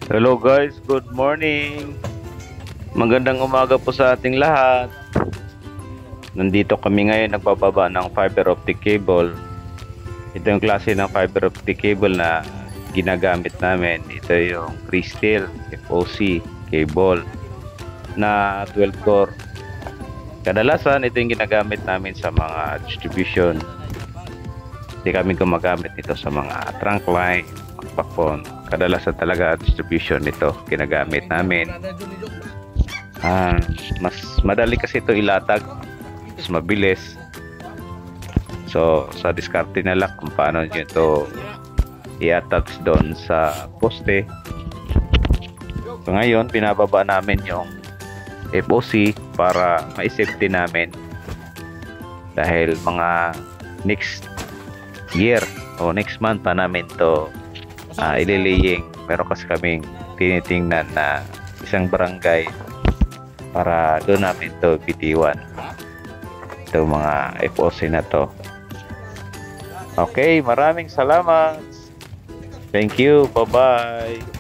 Hello guys, good morning. Magandang umaga po sa ating lahat. Nandito kami ngayon nagbababa ng fiber optic cable. Ito yung klase ng fiber optic cable na ginagamit namin. Ito yung Crystal FOC cable na 12 core. Kadalasan ito yung ginagamit namin sa mga distribution. Hindi kami gumagamit nito sa mga trunk line, backbone. Kadalasan talaga distribution nito ginagamit namin. Mas madali kasi ito ilatag, mas mabilis. So sa diskarte na lang kung paano nyo ito i-attach doon sa poste. So ngayon pinababa namin yung FOC para ma-safety namin, dahil mga next year o next month pa namin to ililaying. Meron kasi kaming tinitingnan na isang barangay para doon namin to bitiwan itong mga FOC na to. Okay, maraming salamat. Thank you. Bye bye.